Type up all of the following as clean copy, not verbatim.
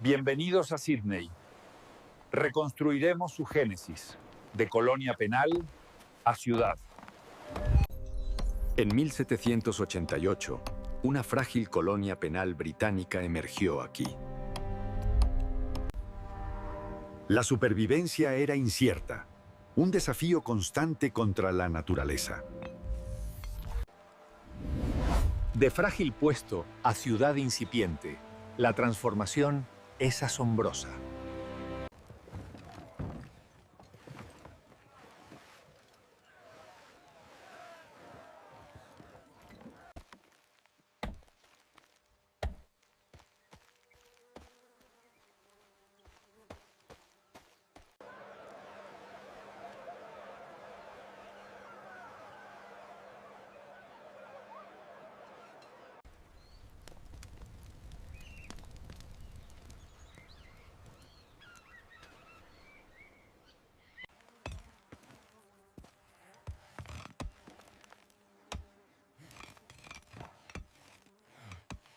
Bienvenidos a Sydney. Reconstruiremos su génesis, de colonia penal a ciudad. En 1788, una frágil colonia penal británica emergió aquí. La supervivencia era incierta, un desafío constante contra la naturaleza. De frágil puesto a ciudad incipiente, la transformación es asombrosa.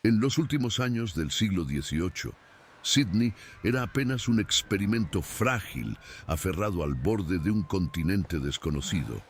En los últimos años del siglo XVIII, Sydney era apenas un experimento frágil aferrado al borde de un continente desconocido.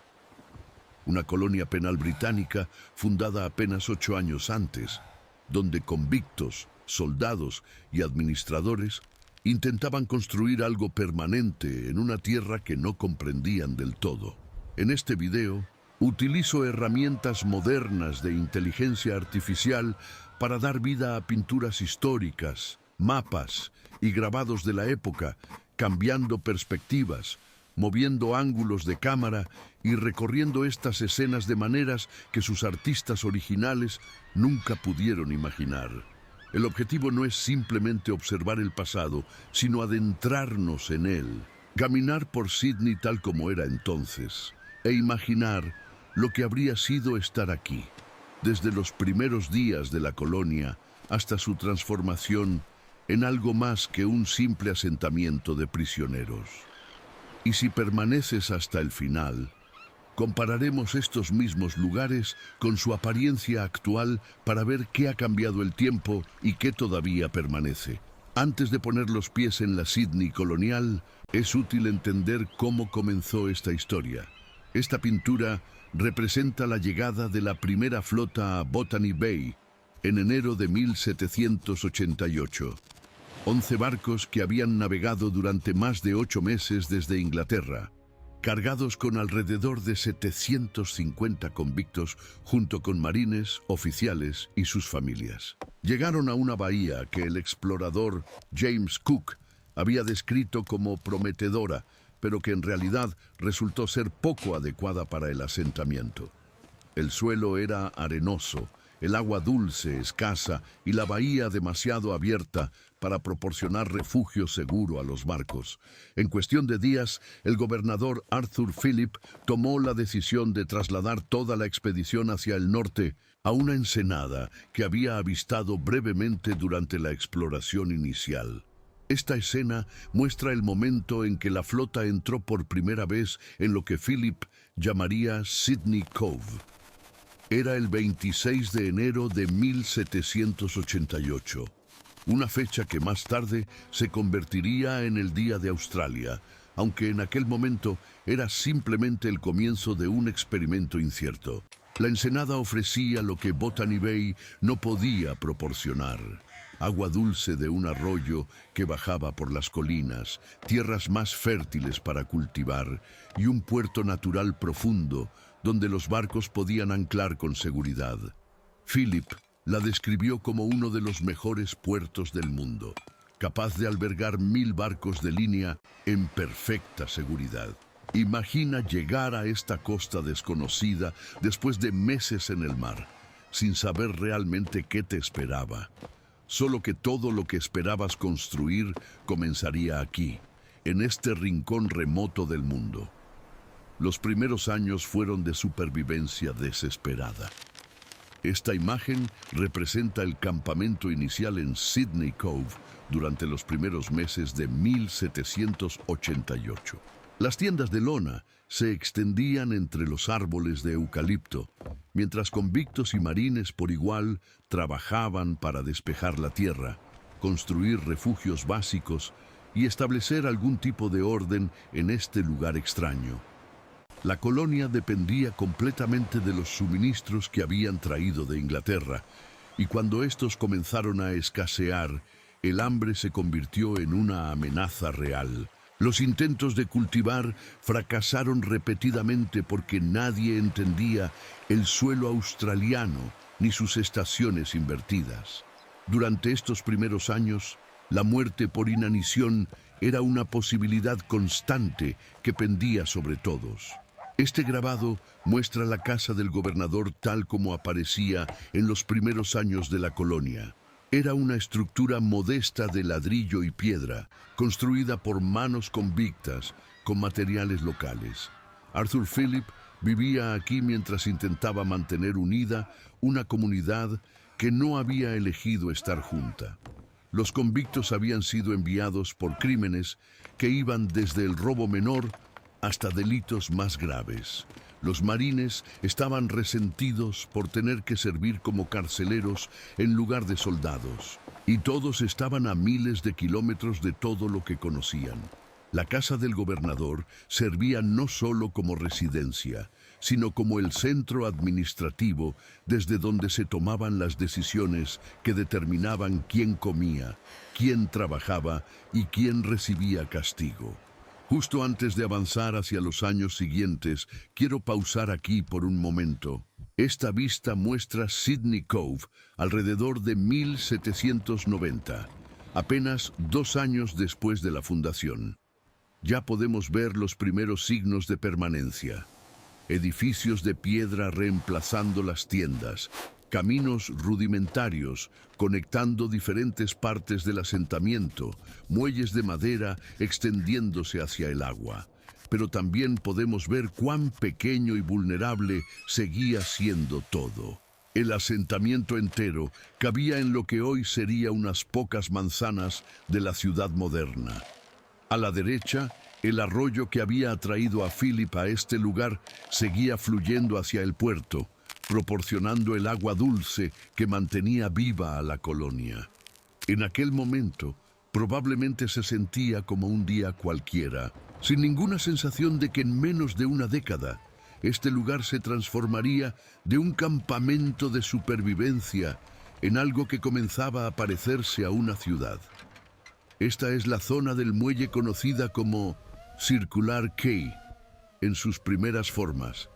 Una colonia penal británica fundada apenas 8 años antes, donde convictos, soldados y administradores intentaban construir algo permanente en una tierra que no comprendían del todo. En este video, utilizo herramientas modernas de inteligencia artificial para dar vida a pinturas históricas, mapas y grabados de la época, cambiando perspectivas, moviendo ángulos de cámara y recorriendo estas escenas de maneras que sus artistas originales nunca pudieron imaginar. El objetivo no es simplemente observar el pasado, sino adentrarnos en él, caminar por Sydney tal como era entonces, e imaginar lo que habría sido estar aquí, desde los primeros días de la colonia hasta su transformación en algo más que un simple asentamiento de prisioneros. Y si permaneces hasta el final, compararemos estos mismos lugares con su apariencia actual para ver qué ha cambiado el tiempo y qué todavía permanece. Antes de poner los pies en la Sydney colonial, es útil entender cómo comenzó esta historia. Esta pintura representa la llegada de la primera flota a Botany Bay en enero de 1788. 11 barcos que habían navegado durante más de 8 meses desde Inglaterra, cargados con alrededor de 750 convictos junto con marines, oficiales y sus familias. Llegaron a una bahía que el explorador James Cook había descrito como prometedora, pero que en realidad resultó ser poco adecuada para el asentamiento. El suelo era arenoso, el agua dulce, escasa y la bahía demasiado abierta para proporcionar refugio seguro a los barcos. En cuestión de días, el gobernador Arthur Phillip tomó la decisión de trasladar toda la expedición hacia el norte a una ensenada que había avistado brevemente durante la exploración inicial. Esta escena muestra el momento en que la flota entró por primera vez en lo que Phillip llamaría Sydney Cove. Era el 26 de enero de 1788, una fecha que más tarde se convertiría en el Día de Australia, aunque en aquel momento era simplemente el comienzo de un experimento incierto. La ensenada ofrecía lo que Botany Bay no podía proporcionar: agua dulce de un arroyo que bajaba por las colinas, tierras más fértiles para cultivar y un puerto natural profundo donde los barcos podían anclar con seguridad. Phillip la describió como uno de los mejores puertos del mundo, capaz de albergar 1000 barcos de línea en perfecta seguridad. Imagina llegar a esta costa desconocida después de meses en el mar, sin saber realmente qué te esperaba. Solo que todo lo que esperabas construir comenzaría aquí, en este rincón remoto del mundo. Los primeros años fueron de supervivencia desesperada. Esta imagen representa el campamento inicial en Sydney Cove durante los primeros meses de 1788. Las tiendas de lona se extendían entre los árboles de eucalipto, mientras convictos y marines por igual trabajaban para despejar la tierra. construir refugios básicos y establecer algún tipo de orden en este lugar extraño. La colonia dependía completamente de los suministros que habían traído de Inglaterra, y cuando estos comenzaron a escasear, el hambre se convirtió en una amenaza real. Los intentos de cultivar fracasaron repetidamente porque nadie entendía el suelo australiano ni sus estaciones invertidas. Durante estos primeros años, la muerte por inanición era una posibilidad constante que pendía sobre todos. Este grabado muestra la casa del gobernador tal como aparecía en los primeros años de la colonia. Era una estructura modesta de ladrillo y piedra, construida por manos convictas con materiales locales. Arthur Phillip vivía aquí mientras intentaba mantener unida una comunidad que no había elegido estar junta. Los convictos habían sido enviados por crímenes que iban desde el robo menor hasta delitos más graves. Los marines estaban resentidos por tener que servir como carceleros en lugar de soldados, y todos estaban a miles de kilómetros de todo lo que conocían. La casa del gobernador servía no solo como residencia, sino como el centro administrativo desde donde se tomaban las decisiones que determinaban quién comía, quién trabajaba y quién recibía castigo. Justo antes de avanzar hacia los años siguientes, quiero pausar aquí por un momento. Esta vista muestra Sydney Cove alrededor de 1790, apenas 2 años después de la fundación. Ya podemos ver los primeros signos de permanencia. Edificios de piedra reemplazando las tiendas, caminos rudimentarios conectando diferentes partes del asentamiento, muelles de madera extendiéndose hacia el agua. Pero también podemos ver cuán pequeño y vulnerable seguía siendo todo. El asentamiento entero cabía en lo que hoy sería unas pocas manzanas de la ciudad moderna. A la derecha, el arroyo que había atraído a Phillip a este lugar seguía fluyendo hacia el puerto, proporcionando el agua dulce que mantenía viva a la colonia. En aquel momento, probablemente se sentía como un día cualquiera, sin ninguna sensación de que en menos de una década, este lugar se transformaría de un campamento de supervivencia en algo que comenzaba a parecerse a una ciudad. Esta es la zona del muelle conocida como Circular Quay, en sus primeras formas.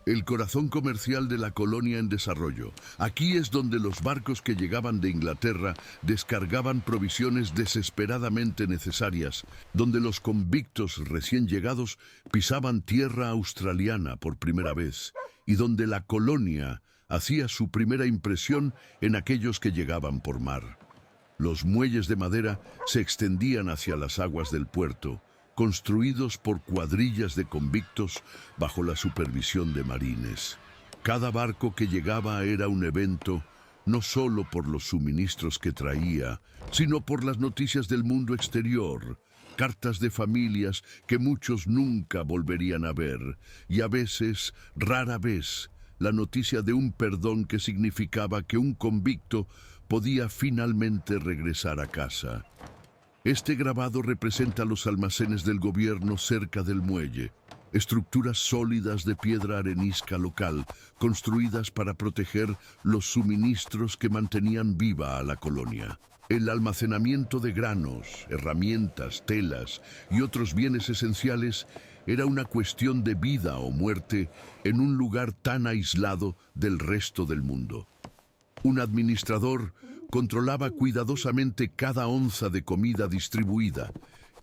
El corazón comercial de la colonia en desarrollo. Aquí es donde los barcos que llegaban de Inglaterra descargaban provisiones desesperadamente necesarias, donde los convictos recién llegados pisaban tierra australiana por primera vez, y donde la colonia hacía su primera impresión en aquellos que llegaban por mar. Los muelles de madera se extendían hacia las aguas del puerto, construidos por cuadrillas de convictos bajo la supervisión de marines. Cada barco que llegaba era un evento, no solo por los suministros que traía, sino por las noticias del mundo exterior, cartas de familias que muchos nunca volverían a ver, y a veces, rara vez, la noticia de un perdón que significaba que un convicto podía finalmente regresar a casa. Este grabado representa los almacenes del gobierno cerca del muelle, estructuras sólidas de piedra arenisca local, construidas para proteger los suministros que mantenían viva a la colonia. El almacenamiento de granos, herramientas, telas y otros bienes esenciales era una cuestión de vida o muerte en un lugar tan aislado del resto del mundo. Un administrador controlaba cuidadosamente cada onza de comida distribuida,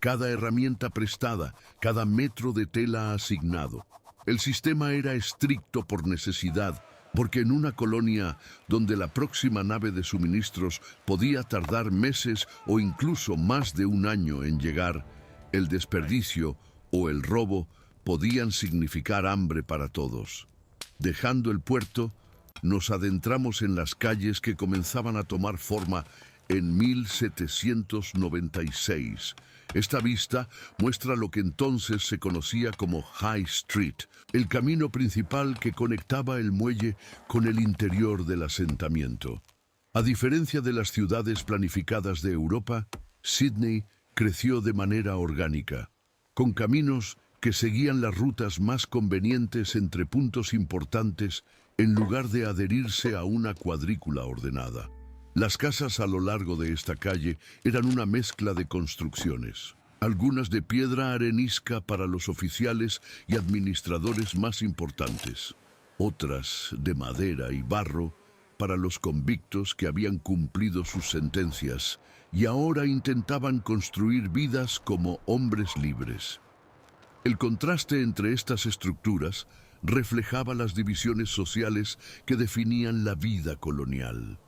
cada herramienta prestada, cada metro de tela asignado. El sistema era estricto por necesidad, porque en una colonia donde la próxima nave de suministros podía tardar meses o incluso más de un año en llegar, el desperdicio o el robo podían significar hambre para todos. Dejando el puerto, nos adentramos en las calles que comenzaban a tomar forma en 1796. Esta vista muestra lo que entonces se conocía como High Street, el camino principal que conectaba el muelle con el interior del asentamiento. A diferencia de las ciudades planificadas de Europa, Sídney creció de manera orgánica, con caminos que seguían las rutas más convenientes entre puntos importantes en lugar de adherirse a una cuadrícula ordenada. Las casas a lo largo de esta calle eran una mezcla de construcciones, algunas de piedra arenisca para los oficiales y administradores más importantes, otras de madera y barro para los convictos que habían cumplido sus sentencias y ahora intentaban construir vidas como hombres libres. El contraste entre estas estructuras reflejaba las divisiones sociales que definían la vida colonial.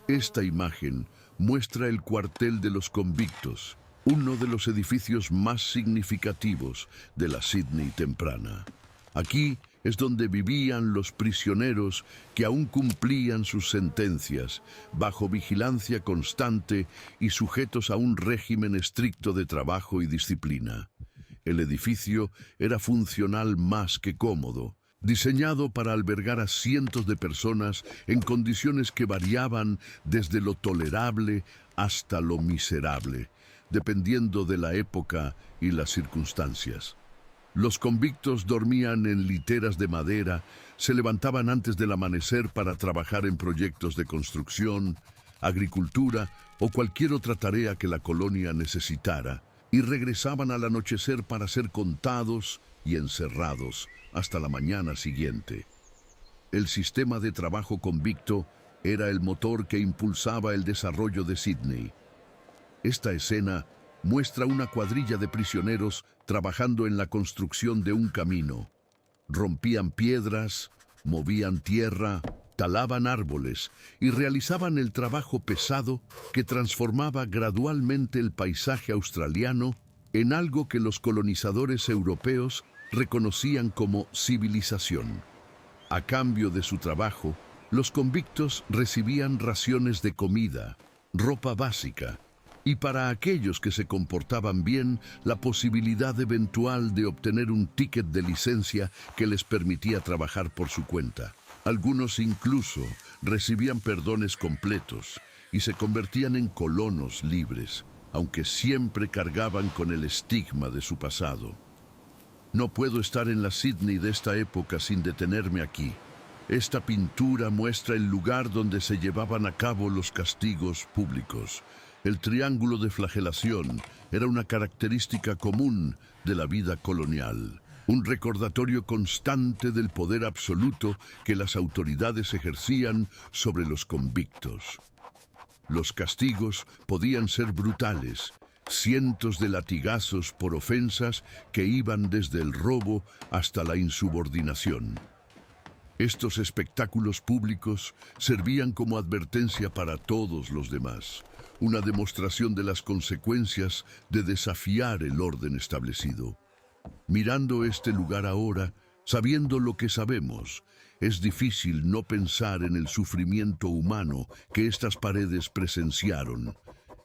Esta imagen muestra el cuartel de los convictos, uno de los edificios más significativos de la Sídney temprana. Aquí es donde vivían los prisioneros que aún cumplían sus sentencias, bajo vigilancia constante y sujetos a un régimen estricto de trabajo y disciplina. El edificio era funcional más que cómodo, diseñado para albergar a cientos de personas en condiciones que variaban desde lo tolerable hasta lo miserable, dependiendo de la época y las circunstancias. Los convictos dormían en literas de madera, se levantaban antes del amanecer para trabajar en proyectos de construcción, agricultura o cualquier otra tarea que la colonia necesitara, y regresaban al anochecer para ser contados y encerrados hasta la mañana siguiente. El sistema de trabajo convicto era el motor que impulsaba el desarrollo de Sídney. Esta escena muestra una cuadrilla de prisioneros trabajando en la construcción de un camino. Rompían piedras, movían tierra, talaban árboles y realizaban el trabajo pesado que transformaba gradualmente el paisaje australiano en algo que los colonizadores europeos reconocían como civilización. A cambio de su trabajo, los convictos recibían raciones de comida, ropa básica, y para aquellos que se comportaban bien, la posibilidad eventual de obtener un ticket de licencia que les permitía trabajar por su cuenta. Algunos incluso recibían perdones completos y se convertían en colonos libres, aunque siempre cargaban con el estigma de su pasado. No puedo estar en la Sídney de esta época sin detenerme aquí. Esta pintura muestra el lugar donde se llevaban a cabo los castigos públicos. El triángulo de flagelación era una característica común de la vida colonial, un recordatorio constante del poder absoluto que las autoridades ejercían sobre los convictos. Los castigos podían ser brutales, cientos de latigazos por ofensas que iban desde el robo hasta la insubordinación. Estos espectáculos públicos servían como advertencia para todos los demás, una demostración de las consecuencias de desafiar el orden establecido. Mirando este lugar ahora, sabiendo lo que sabemos, es difícil no pensar en el sufrimiento humano que estas paredes presenciaron,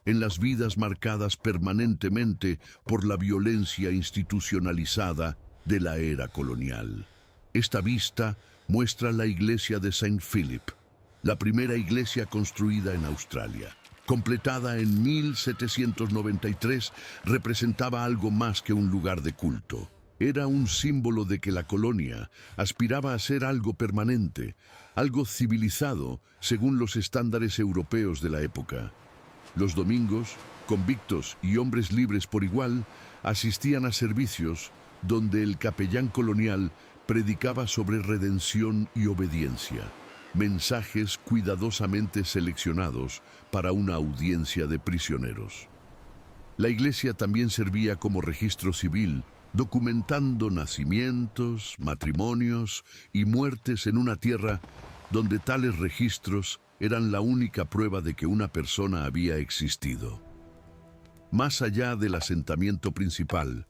en las vidas marcadas permanentemente por la violencia institucionalizada de la era colonial. Esta vista muestra la iglesia de St. Philip, la primera iglesia construida en Australia. Completada en 1793, representaba algo más que un lugar de culto. Era un símbolo de que la colonia aspiraba a ser algo permanente, algo civilizado según los estándares europeos de la época. Los domingos, convictos y hombres libres por igual asistían a servicios donde el capellán colonial predicaba sobre redención y obediencia, mensajes cuidadosamente seleccionados para una audiencia de prisioneros. La iglesia también servía como registro civil, documentando nacimientos, matrimonios y muertes en una tierra donde tales registros eran la única prueba de que una persona había existido. Más allá del asentamiento principal,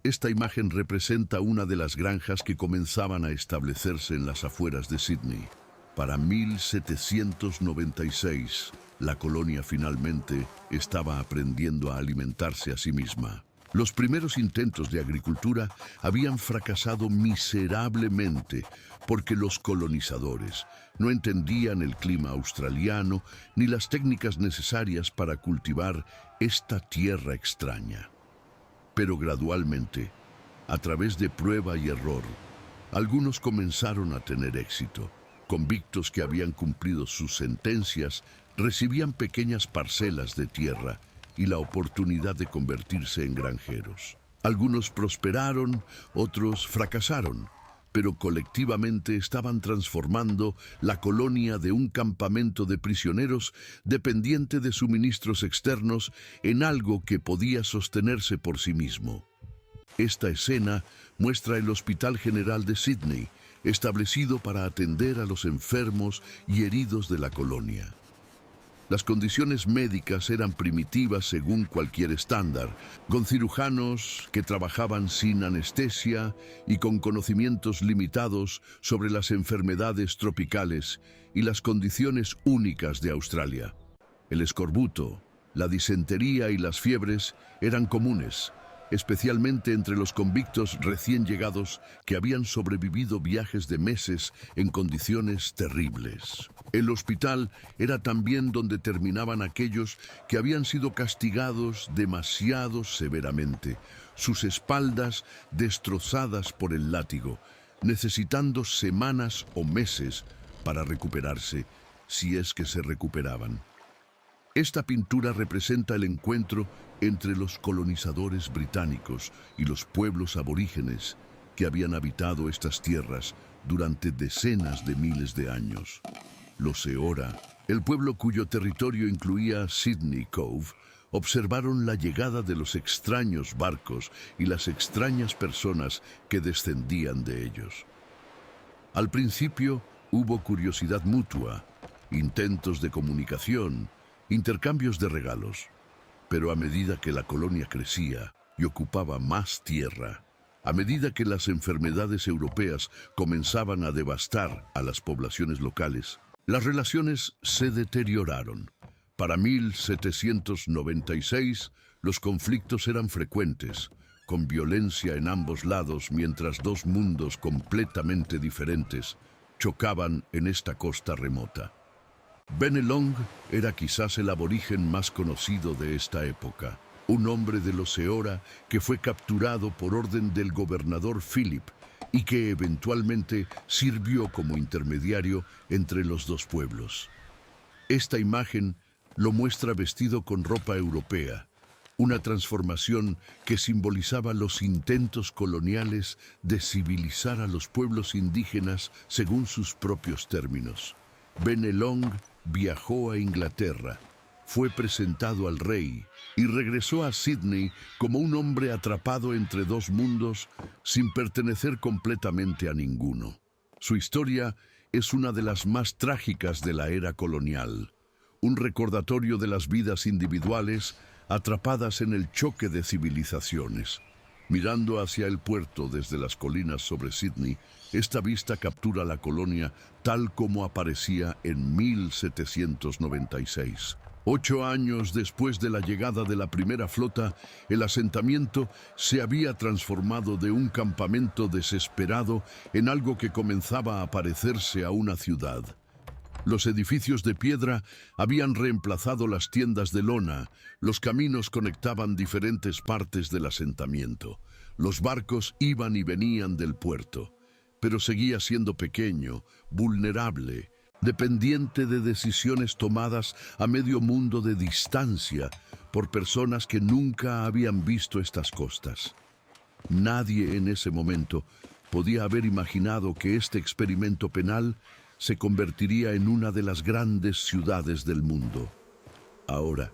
esta imagen representa una de las granjas que comenzaban a establecerse en las afueras de Sídney. Para 1796, la colonia finalmente estaba aprendiendo a alimentarse a sí misma. Los primeros intentos de agricultura habían fracasado miserablemente porque los colonizadores no entendían el clima australiano ni las técnicas necesarias para cultivar esta tierra extraña. Pero gradualmente, a través de prueba y error, algunos comenzaron a tener éxito. Convictos que habían cumplido sus sentencias recibían pequeñas parcelas de tierra y la oportunidad de convertirse en granjeros. Algunos prosperaron, otros fracasaron, pero colectivamente estaban transformando la colonia de un campamento de prisioneros dependiente de suministros externos en algo que podía sostenerse por sí mismo. Esta escena muestra el Hospital General de Sydney, establecido para atender a los enfermos y heridos de la colonia. Las condiciones médicas eran primitivas según cualquier estándar, con cirujanos que trabajaban sin anestesia y con conocimientos limitados sobre las enfermedades tropicales y las condiciones únicas de Australia. El escorbuto, la disentería y las fiebres eran comunes, especialmente entre los convictos recién llegados que habían sobrevivido viajes de meses en condiciones terribles. El hospital era también donde terminaban aquellos que habían sido castigados demasiado severamente, sus espaldas destrozadas por el látigo, necesitando semanas o meses para recuperarse, si es que se recuperaban. Esta pintura representa el encuentro entre los colonizadores británicos y los pueblos aborígenes que habían habitado estas tierras durante decenas de miles de años. Los Eora, el pueblo cuyo territorio incluía Sydney Cove, observaron la llegada de los extraños barcos y las extrañas personas que descendían de ellos. Al principio hubo curiosidad mutua, intentos de comunicación, intercambios de regalos. Pero a medida que la colonia crecía y ocupaba más tierra, a medida que las enfermedades europeas comenzaban a devastar a las poblaciones locales, las relaciones se deterioraron. Para 1796, los conflictos eran frecuentes, con violencia en ambos lados mientras dos mundos completamente diferentes chocaban en esta costa remota. Bennelong era quizás el aborigen más conocido de esta época, un hombre de los Eora que fue capturado por orden del gobernador Philip y que eventualmente sirvió como intermediario entre los dos pueblos. Esta imagen lo muestra vestido con ropa europea, una transformación que simbolizaba los intentos coloniales de civilizar a los pueblos indígenas según sus propios términos. Bennelong viajó a Inglaterra, fue presentado al rey y regresó a Sydney como un hombre atrapado entre dos mundos sin pertenecer completamente a ninguno. Su historia es una de las más trágicas de la era colonial, un recordatorio de las vidas individuales atrapadas en el choque de civilizaciones. Mirando hacia el puerto desde las colinas sobre Sydney, esta vista captura la colonia tal como aparecía en 1796. 8 años después de la llegada de la primera flota, el asentamiento se había transformado de un campamento desesperado en algo que comenzaba a parecerse a una ciudad. Los edificios de piedra habían reemplazado las tiendas de lona, los caminos conectaban diferentes partes del asentamiento, los barcos iban y venían del puerto, pero seguía siendo pequeño, vulnerable, dependiente de decisiones tomadas a medio mundo de distancia por personas que nunca habían visto estas costas. Nadie en ese momento podía haber imaginado que este experimento penal se convertiría en una de las grandes ciudades del mundo. Ahora,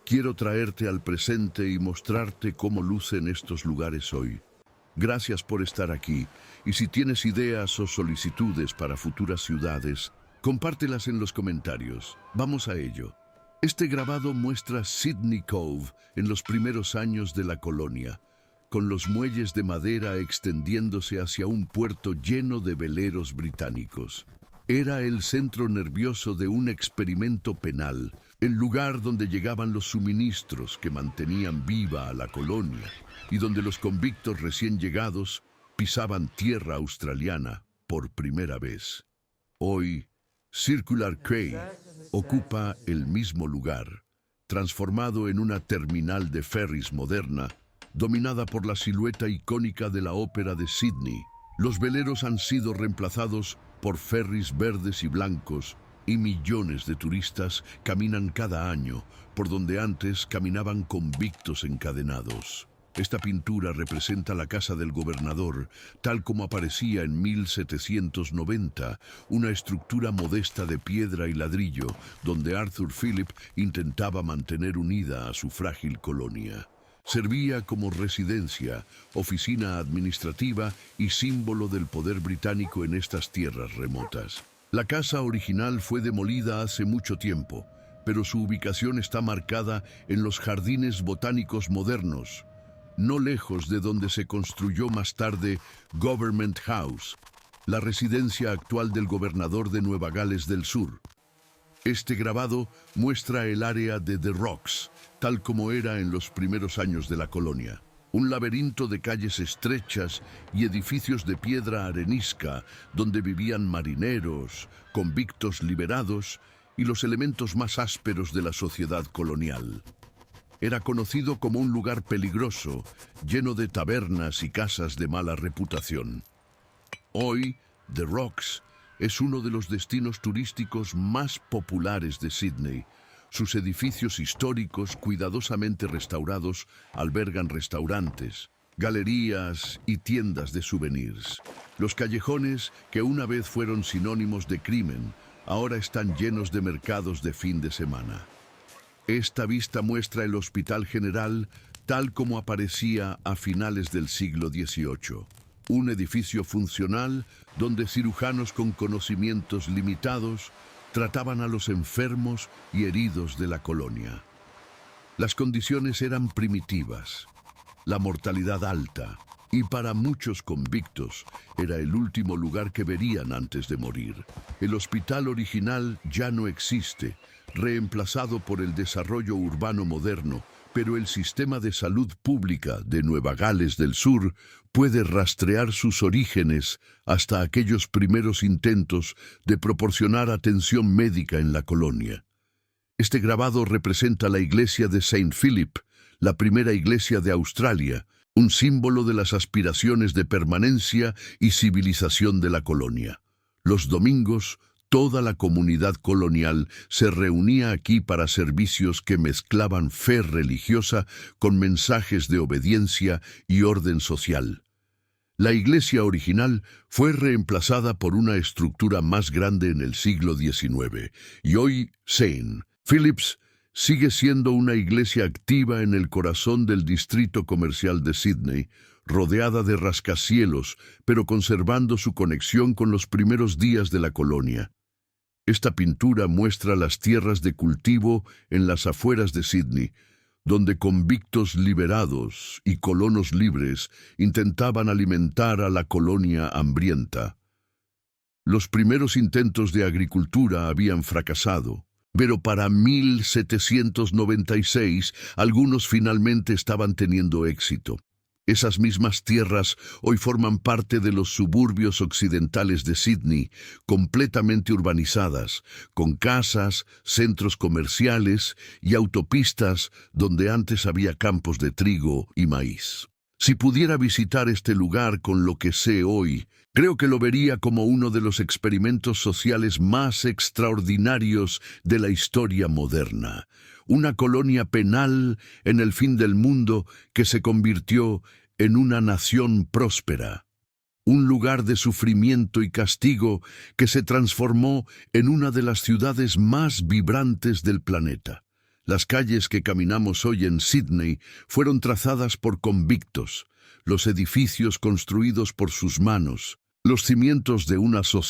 quiero traerte al presente y mostrarte cómo lucen estos lugares hoy. Gracias por estar aquí, y si tienes ideas o solicitudes para futuras ciudades, compártelas en los comentarios. Vamos a ello. Este grabado muestra Sydney Cove en los primeros años de la colonia, con los muelles de madera extendiéndose hacia un puerto lleno de veleros británicos. Era el centro nervioso de un experimento penal, el lugar donde llegaban los suministros que mantenían viva a la colonia y donde los convictos recién llegados pisaban tierra australiana por primera vez. Hoy, Circular Quay ocupa el mismo lugar, transformado en una terminal de ferries moderna, dominada por la silueta icónica de la Ópera de Sydney. Los veleros han sido reemplazados por ferries verdes y blancos, y millones de turistas caminan cada año por donde antes caminaban convictos encadenados. Esta pintura representa la casa del gobernador, tal como aparecía en 1790, una estructura modesta de piedra y ladrillo, donde Arthur Phillip intentaba mantener unida a su frágil colonia. Servía como residencia, oficina administrativa y símbolo del poder británico en estas tierras remotas. La casa original fue demolida hace mucho tiempo, pero su ubicación está marcada en los jardines botánicos modernos, no lejos de donde se construyó más tarde Government House, la residencia actual del gobernador de Nueva Gales del Sur. Este grabado muestra el área de The Rocks, tal como era en los primeros años de la colonia. Un laberinto de calles estrechas y edificios de piedra arenisca donde vivían marineros, convictos liberados y los elementos más ásperos de la sociedad colonial. Era conocido como un lugar peligroso, lleno de tabernas y casas de mala reputación. Hoy, The Rocks es uno de los destinos turísticos más populares de Sydney. Sus edificios históricos, cuidadosamente restaurados, albergan restaurantes, galerías y tiendas de souvenirs. Los callejones, que una vez fueron sinónimos de crimen, ahora están llenos de mercados de fin de semana. Esta vista muestra el Hospital General tal como aparecía a finales del siglo XVIII. Un edificio funcional donde cirujanos con conocimientos limitados trataban a los enfermos y heridos de la colonia. Las condiciones eran primitivas, la mortalidad alta, y para muchos convictos era el último lugar que verían antes de morir. El hospital original ya no existe, reemplazado por el desarrollo urbano moderno, pero el sistema de salud pública de Nueva Gales del Sur puede rastrear sus orígenes hasta aquellos primeros intentos de proporcionar atención médica en la colonia. Este grabado representa la iglesia de St. Philip, la primera iglesia de Australia, un símbolo de las aspiraciones de permanencia y civilización de la colonia. Los domingos, toda la comunidad colonial se reunía aquí para servicios que mezclaban fe religiosa con mensajes de obediencia y orden social. La iglesia original fue reemplazada por una estructura más grande en el siglo XIX, y hoy St. Philip's sigue siendo una iglesia activa en el corazón del distrito comercial de Sydney, rodeada de rascacielos, pero conservando su conexión con los primeros días de la colonia. Esta pintura muestra las tierras de cultivo en las afueras de Sydney, donde convictos liberados y colonos libres intentaban alimentar a la colonia hambrienta. Los primeros intentos de agricultura habían fracasado, pero para 1796 algunos finalmente estaban teniendo éxito. Esas mismas tierras hoy forman parte de los suburbios occidentales de Sydney, completamente urbanizadas, con casas, centros comerciales y autopistas donde antes había campos de trigo y maíz. Si pudiera visitar este lugar con lo que sé hoy, creo que lo vería como uno de los experimentos sociales más extraordinarios de la historia moderna. Una colonia penal en el fin del mundo que se convirtió en una nación próspera. Un lugar de sufrimiento y castigo que se transformó en una de las ciudades más vibrantes del planeta. Las calles que caminamos hoy en Sydney fueron trazadas por convictos, los edificios construidos por sus manos, los cimientos de una sociedad